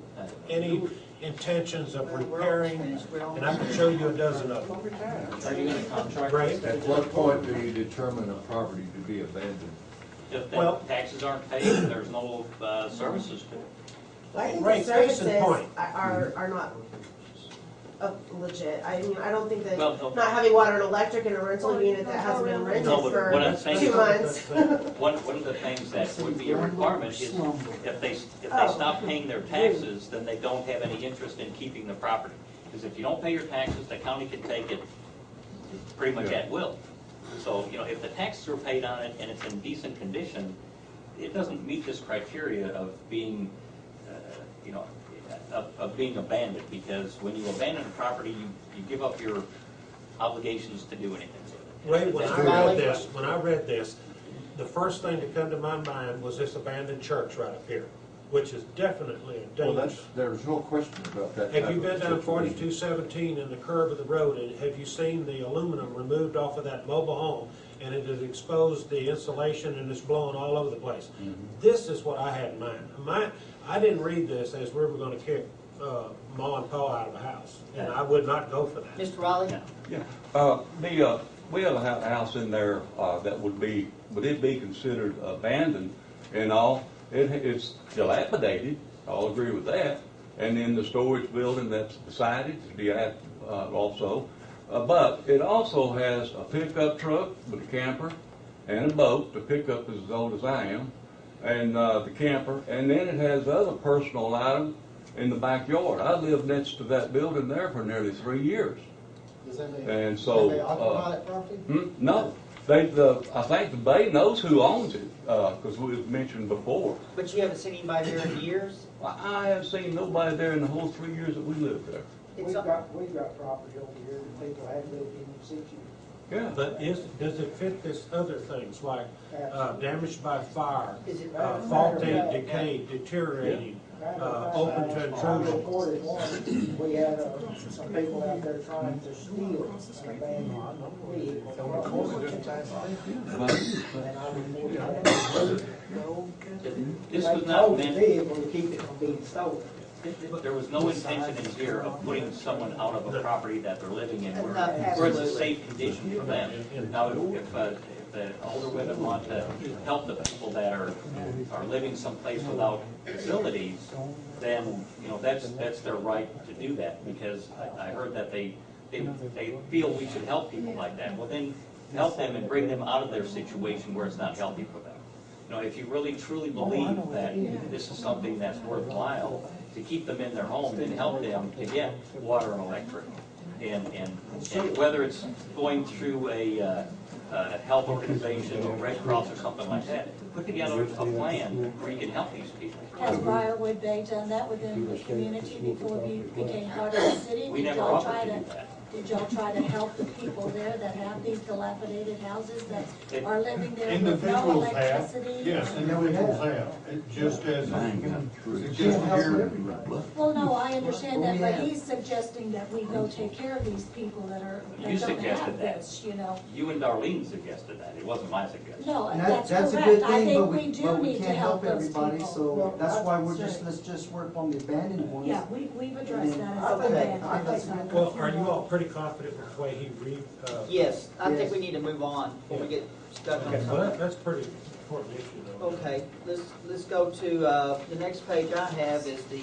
[SPEAKER 4] any intentions of repairing, and I can show you a dozen of them.
[SPEAKER 2] Are you gonna contract?
[SPEAKER 4] Right.
[SPEAKER 12] At what point do you determine a property to be abandoned?
[SPEAKER 2] If
[SPEAKER 4] Well-
[SPEAKER 2] the taxes aren't paid and there's no services to it.
[SPEAKER 7] Well, I think
[SPEAKER 4] Right,
[SPEAKER 7] the
[SPEAKER 4] case in
[SPEAKER 7] services
[SPEAKER 4] point.
[SPEAKER 7] are not legit. I mean, I don't think that
[SPEAKER 2] Well, no.
[SPEAKER 7] not having water and electric in a rental unit that hasn't been rented
[SPEAKER 2] No, but
[SPEAKER 7] for
[SPEAKER 2] what I'm saying
[SPEAKER 7] 2
[SPEAKER 2] is-
[SPEAKER 7] months.
[SPEAKER 2] One of the things that would be a requirement is if they
[SPEAKER 7] Oh.
[SPEAKER 2] stop paying their taxes, then they don't have any interest in keeping the property. Because if you don't pay your taxes, the county can take it pretty much at will. So, if the taxes are paid on it and it's in decent condition, it doesn't meet this criteria of being, of being abandoned. Because when you abandon a property, you give up your obligations to do anything with it.
[SPEAKER 4] Ray, when I read this, the first thing that come to my mind was this abandoned church right up here, which is definitely a
[SPEAKER 12] Well,
[SPEAKER 4] dangerous.
[SPEAKER 12] there's no question about that.
[SPEAKER 4] Have you
[SPEAKER 12] type
[SPEAKER 4] been
[SPEAKER 12] of
[SPEAKER 4] down
[SPEAKER 12] situation.
[SPEAKER 4] 4217 in the curve of the road, and have you seen the aluminum removed off of that mobile home, and it has exposed the insulation and it's blowing all over the place? This is what I had in mind. I didn't read this as we were gonna kick Ma and Pa out of the house, and I would not go for that.
[SPEAKER 1] Mr. Riley?
[SPEAKER 11] Yeah, we have a house in there that would it be considered abandoned and all? It's dilapidated, I'll agree with that. And then the storage building that's beside it, also. But it also has a pickup truck with a camper and a boat. The pickup is as old as I am, and the camper. And then it has other personal items in the backyard. I lived next to that building there for nearly 3 years.
[SPEAKER 5] Does that mean,
[SPEAKER 11] And so,
[SPEAKER 5] they occupy that property?
[SPEAKER 11] No, I think the Bay knows who owns it, because we've mentioned before.
[SPEAKER 1] But you haven't seen anybody there in years?
[SPEAKER 11] Well, I haven't seen nobody there in the whole 3 years that we lived there.
[SPEAKER 1] It's
[SPEAKER 6] We've got property over here that people have lived in situ.
[SPEAKER 11] Yeah.
[SPEAKER 4] But does it fit this other things like damaged by fire,
[SPEAKER 1] Is it
[SPEAKER 4] faulty, decayed, deteriorating, open to intrusion?
[SPEAKER 6] Reported one, we had some people out there trying to steal an abandoned vehicle. And I reported that.
[SPEAKER 2] This
[SPEAKER 6] They
[SPEAKER 2] was not
[SPEAKER 6] told the
[SPEAKER 2] meant,
[SPEAKER 6] vehicle to keep it from being stolen.
[SPEAKER 2] there was no intention in here of putting someone out of a property that they're living in where it's a
[SPEAKER 1] Absolutely.
[SPEAKER 2] safe condition for them. Now, if the older women want to help the people that are living someplace without facilities, then, that's their right to do that, because I heard that they feel we should help people like that. Well, then, help them and bring them out of their situation where it's not healthy for them. If you really truly believe that this is something that's worthwhile to keep them in their home, then help them to get water and electric. And whether it's going through a health organization or Red Cross or something like that, put together a plan where you can help these people.
[SPEAKER 14] Has Briarwood Bay done that within the community before we became part of the city?
[SPEAKER 2] We
[SPEAKER 14] Did
[SPEAKER 2] never
[SPEAKER 14] y'all
[SPEAKER 2] offered
[SPEAKER 14] try
[SPEAKER 2] to do that.
[SPEAKER 14] Did y'all try to help the people there that have these dilapidated houses that are living there with no
[SPEAKER 15] Individuals have,
[SPEAKER 14] electricity?
[SPEAKER 15] yes, individuals have, it just as suggested here.
[SPEAKER 14] Well, no, I understand that, but he's suggesting that we go take care of these people that
[SPEAKER 2] You
[SPEAKER 14] don't
[SPEAKER 2] suggested
[SPEAKER 14] have
[SPEAKER 2] that.
[SPEAKER 14] this, you know?
[SPEAKER 2] You and Darlene suggested that, it wasn't my suggestion.
[SPEAKER 14] No,
[SPEAKER 6] And
[SPEAKER 14] that's
[SPEAKER 6] that's a
[SPEAKER 14] correct.
[SPEAKER 6] good
[SPEAKER 14] I
[SPEAKER 6] thing,
[SPEAKER 14] think
[SPEAKER 6] but
[SPEAKER 14] we do
[SPEAKER 6] but we
[SPEAKER 14] need to
[SPEAKER 6] can't
[SPEAKER 14] help
[SPEAKER 6] help
[SPEAKER 14] those
[SPEAKER 6] everybody,
[SPEAKER 14] people.
[SPEAKER 6] so that's why we're
[SPEAKER 14] That's
[SPEAKER 6] just,
[SPEAKER 14] right.
[SPEAKER 6] let's just work on the abandoned ones.
[SPEAKER 14] Yeah, we've addressed that
[SPEAKER 1] I
[SPEAKER 14] as a
[SPEAKER 1] think-
[SPEAKER 14] band.
[SPEAKER 1] I think-
[SPEAKER 4] Well, are you all pretty confident with the way he
[SPEAKER 1] Yes, I think
[SPEAKER 6] Yes.
[SPEAKER 1] we need to move on before we get stuck on
[SPEAKER 4] Okay, well,
[SPEAKER 1] something.
[SPEAKER 4] that's pretty important issue though.
[SPEAKER 1] Okay, let's go to, the next page I have is the,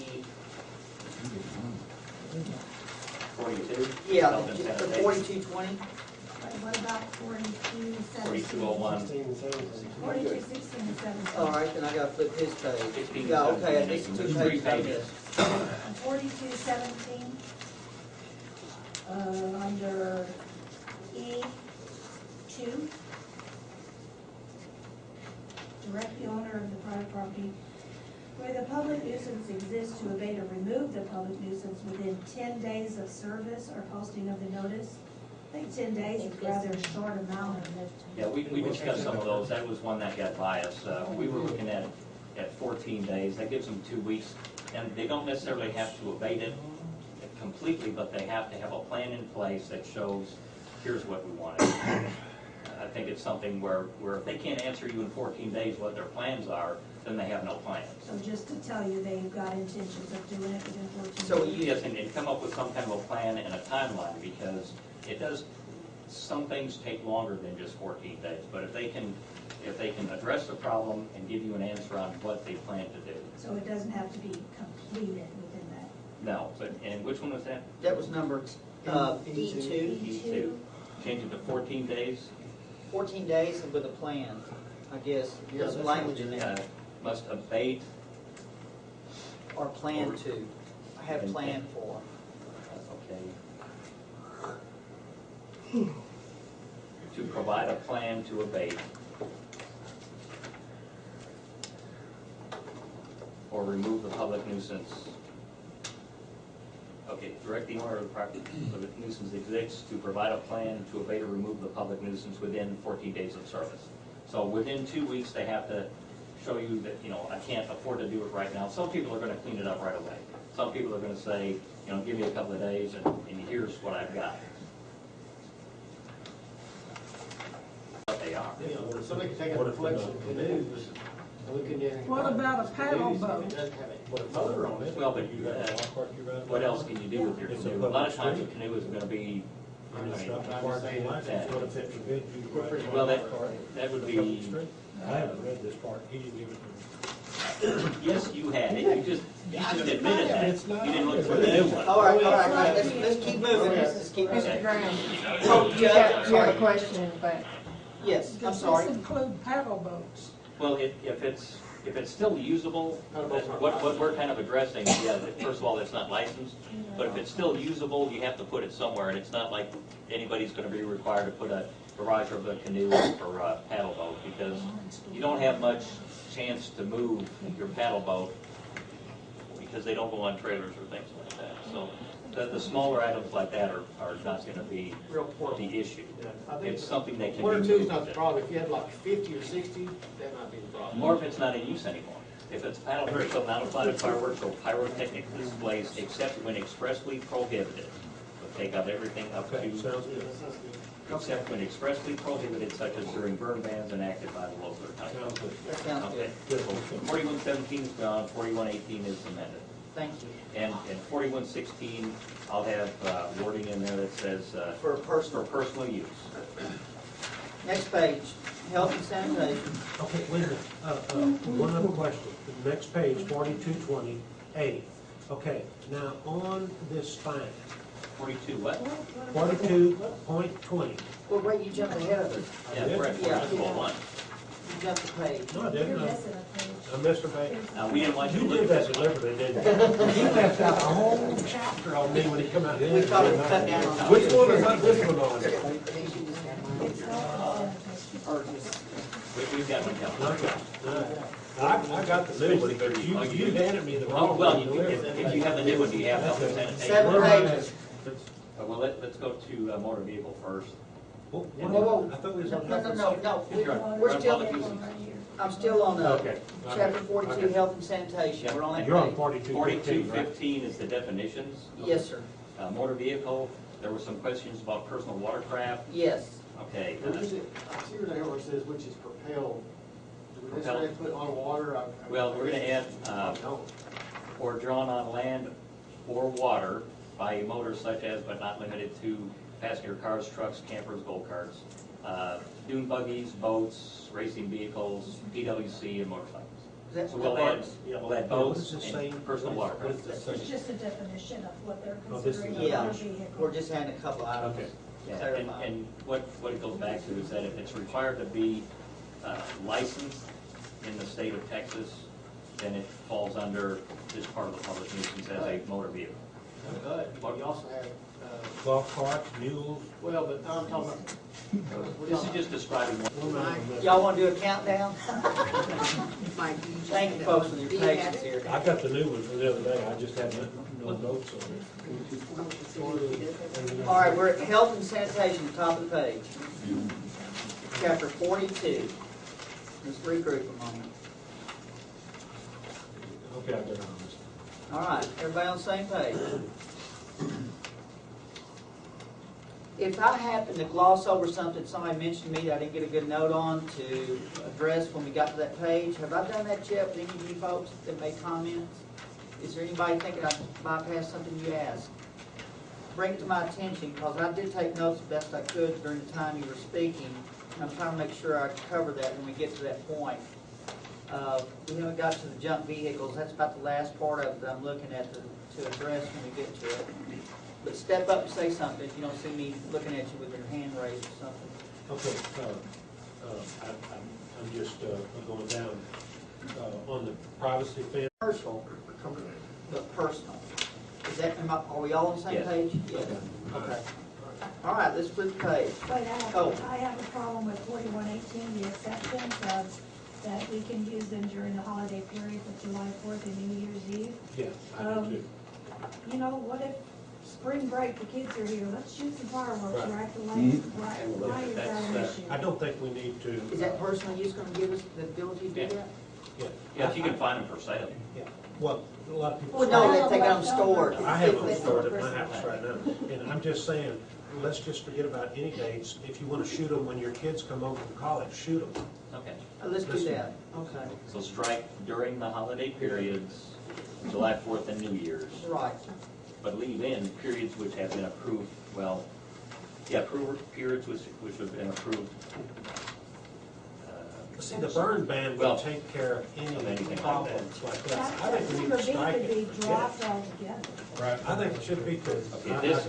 [SPEAKER 2] 42?
[SPEAKER 1] yeah,
[SPEAKER 2] Health and
[SPEAKER 1] the
[SPEAKER 2] sanitation.
[SPEAKER 1] 4220.
[SPEAKER 3] What about 4217?
[SPEAKER 2] 4201.
[SPEAKER 3] 4216 and 17.
[SPEAKER 1] All right, then I gotta flip his page.
[SPEAKER 2] 16,
[SPEAKER 1] Yeah, okay,
[SPEAKER 2] 17,
[SPEAKER 1] this is
[SPEAKER 2] there's
[SPEAKER 1] two
[SPEAKER 2] three
[SPEAKER 1] pages I
[SPEAKER 2] pages.
[SPEAKER 1] missed.
[SPEAKER 3] 4217,
[SPEAKER 14] Under E2,
[SPEAKER 3] direct the owner of the private property where the public nuisance exists to abate or remove the public nuisance within 10 days of service or posting of the notice. I think 10 days is rather a short amount.
[SPEAKER 2] Yeah, we discussed some of those, that was one that got by us. We were looking at 14 days, that gives them 2 weeks, and they don't necessarily have to abate it completely, but they have to have a plan in place that shows, here's what we want. I think it's something where if they can't answer you in 14 days what their plans are, then they have no plans.
[SPEAKER 3] So just to tell you, they've got intentions of doing it within 14 days.
[SPEAKER 2] So yes, and come up with some kind of a plan and a timeline, because it does, some things take longer than just 14 days, but if they can address the problem and give you an answer on what they plan to do.
[SPEAKER 3] So it doesn't have to be completed within that.
[SPEAKER 2] No, but, and which one was that?
[SPEAKER 1] That was number, E2.
[SPEAKER 2] E2. Change it to 14 days.
[SPEAKER 1] 14 days and with a plan, I guess. There's some language in there.
[SPEAKER 2] Must abate.
[SPEAKER 1] Or plan to. I have plan for.
[SPEAKER 2] Okay. To provide a plan to abate. Or remove the public nuisance. Okay, direct the owner of the property, the nuisance exists, to provide a plan to abate or remove the public nuisance within 14 days of service. So within 2 weeks, they have to show you that, I can't afford to do it right now. Some people are gonna clean it up right away. Some people are gonna say, give me a couple of days and here's what I've got. What they are.
[SPEAKER 5] Somebody can take a reflection of canoes, and we can.
[SPEAKER 16] What about a paddle boat?
[SPEAKER 5] It doesn't have
[SPEAKER 4] Put a motor on it.
[SPEAKER 2] Well, but
[SPEAKER 4] You got a walk park you ride.
[SPEAKER 2] What else can you do with your
[SPEAKER 4] It's a
[SPEAKER 2] canoe? A lot of times a canoe is gonna be,
[SPEAKER 4] I mean, it's not required to be licensed, but if it forbids you to ride a
[SPEAKER 2] well,
[SPEAKER 4] walk park
[SPEAKER 2] that would
[SPEAKER 4] on the public
[SPEAKER 2] be,
[SPEAKER 4] street. I haven't read this part, he didn't give it to me.
[SPEAKER 2] yes, you had it. You just admitted that.
[SPEAKER 4] It's not
[SPEAKER 2] You didn't look
[SPEAKER 4] on
[SPEAKER 2] for
[SPEAKER 4] there.
[SPEAKER 2] the new one.
[SPEAKER 1] All right, let's keep moving. Let's keep moving.
[SPEAKER 10] Mr. Graham,
[SPEAKER 1] Oh,
[SPEAKER 10] you have a
[SPEAKER 1] Judge,
[SPEAKER 10] question, but
[SPEAKER 1] yes, I'm
[SPEAKER 16] Does
[SPEAKER 1] sorry.
[SPEAKER 16] this include paddle boats?
[SPEAKER 2] Well, if it's still usable, what we're kind of addressing, yeah, first of all, it's not licensed, but if it's still usable, you have to put it somewhere, and it's not like anybody's gonna be required to put a garage of a canoe or a paddle boat, because you don't have much chance to move your paddle boat, because they don't go on trailers or things like that. So the smaller items like that are not gonna be
[SPEAKER 5] Real portable.
[SPEAKER 2] the issue.
[SPEAKER 5] Yeah, I think
[SPEAKER 2] It's something that can be
[SPEAKER 5] one or
[SPEAKER 2] moved.
[SPEAKER 5] two is not the problem. If you had like 50 or 60, that might be the problem.
[SPEAKER 2] Or if it's not in use anymore. If it's paddle crystal, non-applied fireworks or pyrotechnic displays except when expressly prohibited. We'll take out everything up
[SPEAKER 4] Okay,
[SPEAKER 2] to,
[SPEAKER 4] sounds good.
[SPEAKER 2] except when expressly prohibited, such as during burn bans enacted by the local or county.
[SPEAKER 4] Sounds good.
[SPEAKER 1] That sounds
[SPEAKER 2] Okay.
[SPEAKER 1] good.
[SPEAKER 2] 4117 is gone, 4118 is amended.
[SPEAKER 1] Thank you.
[SPEAKER 2] And 4116, I'll have wording in there that says,
[SPEAKER 1] For personal.
[SPEAKER 2] for personal use.
[SPEAKER 1] Next page, health and sanitation.
[SPEAKER 4] Okay, wait a minute, one other question. The next page, 4220A. Okay, now on this fine,
[SPEAKER 2] 42 what?
[SPEAKER 4] 42.20.
[SPEAKER 1] Well, wait, you jumped ahead of it.
[SPEAKER 2] Yeah, we're at
[SPEAKER 1] Yeah.
[SPEAKER 2] 4201.
[SPEAKER 1] You jumped the page.
[SPEAKER 4] No, I
[SPEAKER 3] You're
[SPEAKER 4] didn't.
[SPEAKER 3] missing a page.
[SPEAKER 4] I missed a page.
[SPEAKER 2] We didn't want you to
[SPEAKER 4] You
[SPEAKER 2] look
[SPEAKER 4] did
[SPEAKER 2] at
[SPEAKER 4] that
[SPEAKER 2] this.
[SPEAKER 4] deliberately, didn't you? He left out a whole chapter on me when he come out.
[SPEAKER 1] We thought it was cut down on.
[SPEAKER 4] Which one is this one on?
[SPEAKER 1] Or just,
[SPEAKER 2] We've got one coming.
[SPEAKER 4] I got the new one, but you handed me the
[SPEAKER 2] Oh,
[SPEAKER 4] wrong
[SPEAKER 2] well,
[SPEAKER 4] one.
[SPEAKER 2] if you have the new one, do you have health and sanitation?
[SPEAKER 1] 7 pages.
[SPEAKER 2] Well, let's go to motor vehicle first.
[SPEAKER 4] Whoa,
[SPEAKER 1] Whoa, whoa.
[SPEAKER 4] I thought we was on.
[SPEAKER 1] No,
[SPEAKER 2] You're on
[SPEAKER 1] we're still,
[SPEAKER 2] public nuisance.
[SPEAKER 1] I'm still on
[SPEAKER 4] Okay.
[SPEAKER 1] chapter 42,
[SPEAKER 4] Okay.
[SPEAKER 1] health and sanitation, we're on that
[SPEAKER 4] You're on
[SPEAKER 1] page.
[SPEAKER 4] 4215, right?
[SPEAKER 2] 4215 is the definitions.
[SPEAKER 1] Yes, sir,
[SPEAKER 2] Motor vehicle, there were some questions about personal watercraft.
[SPEAKER 1] yes.
[SPEAKER 2] Okay.
[SPEAKER 5] What is it? I see where where it says which is propelled. Do we
[SPEAKER 2] Propelled.
[SPEAKER 5] necessarily put on water?
[SPEAKER 2] Well, we're gonna add, or drawn on land or water by a motor such as, but not limited to, passenger cars, trucks, campers, go-karts, dune buggies, boats, racing vehicles, PWC, and motorcycles.
[SPEAKER 1] That's
[SPEAKER 2] So we'll
[SPEAKER 1] what
[SPEAKER 2] add,
[SPEAKER 1] works.
[SPEAKER 2] we'll add
[SPEAKER 4] What
[SPEAKER 2] boats
[SPEAKER 4] does this say?
[SPEAKER 2] and personal watercraft.
[SPEAKER 3] It's just a definition of what they're
[SPEAKER 4] Oh, this is-
[SPEAKER 3] considering a
[SPEAKER 1] Yeah,
[SPEAKER 3] motor vehicle.
[SPEAKER 1] we're just adding a couple items.
[SPEAKER 4] Okay.
[SPEAKER 2] Yeah, and,
[SPEAKER 1] Clarify.
[SPEAKER 2] and what it goes back to is that if it's required to be licensed in the state of Texas, then it falls under this part of the public nuisance as a motor vehicle.
[SPEAKER 5] But you also have,
[SPEAKER 4] Golf carts, mules.
[SPEAKER 5] well, but I'm talking about.
[SPEAKER 2] This is just describing what.
[SPEAKER 1] Y'all wanna do a countdown? Thank you folks for your patience here.
[SPEAKER 4] I got the new one from the other day, I just had no notes on it.
[SPEAKER 1] All right, we're at health and sanitation, top of the page. Chapter 42. Let's regroup a moment.
[SPEAKER 4] Okay, I got it on this.
[SPEAKER 1] All right, everybody on the same page? If I happen to gloss over something somebody mentioned to me that I didn't get a good note on to address when we got to that page, have I done that yet with any of you folks that made comments? Is there anybody thinking I bypassed something you asked? Bring it to my attention, because I did take notes the best I could during the time you were speaking. I'm trying to make sure I cover that when we get to that point. We haven't got to the junk vehicles. That's about the last part of it that I'm looking at to address when we get to it. But step up and say something if you don't see me looking at you with your hand raised or something.
[SPEAKER 4] Okay, I'm just going down on the privacy fence.
[SPEAKER 1] Personal, but personal. Is that, are we all on the same
[SPEAKER 2] Yes.
[SPEAKER 1] page? Yes. Okay. All right, let's flip the page.
[SPEAKER 3] But
[SPEAKER 1] Oh.
[SPEAKER 3] I have a problem with 4118, the exceptions of, that we can use them during the holiday period for July 4th and New Year's Eve.
[SPEAKER 4] Yeah, I do too.
[SPEAKER 3] You know, what if spring break, the kids are here, let's shoot some fireworks
[SPEAKER 4] Right.
[SPEAKER 3] right at the lake. Why is that an
[SPEAKER 2] That's,
[SPEAKER 3] issue?
[SPEAKER 4] I don't think we need to.
[SPEAKER 1] Is that personal use going to give us the ability to do
[SPEAKER 2] Yeah.
[SPEAKER 1] that?
[SPEAKER 2] Yeah, if you can find them for sale.
[SPEAKER 4] Yeah, well, a lot of people.
[SPEAKER 1] Well, no, they take them stored.
[SPEAKER 4] I have them stored at my house right now, and I'm just saying, let's just forget about any dates. If you want to shoot them when your kids come home from college, shoot them.
[SPEAKER 2] Okay.
[SPEAKER 1] Let's do that. Okay.
[SPEAKER 2] So strike during the holiday periods, July 4th and New Year's,
[SPEAKER 1] Right.
[SPEAKER 2] but leave in periods which have been approved, well, yeah, periods which have been approved.
[SPEAKER 4] See, the burn ban will
[SPEAKER 2] Well,
[SPEAKER 4] take care of
[SPEAKER 2] anything
[SPEAKER 4] any
[SPEAKER 2] like
[SPEAKER 4] problems like that.
[SPEAKER 3] That
[SPEAKER 4] I think we need to
[SPEAKER 3] timber
[SPEAKER 4] strike
[SPEAKER 3] could be
[SPEAKER 4] it.
[SPEAKER 3] dropped altogether.
[SPEAKER 4] Right, I think it should be.
[SPEAKER 2] Okay, this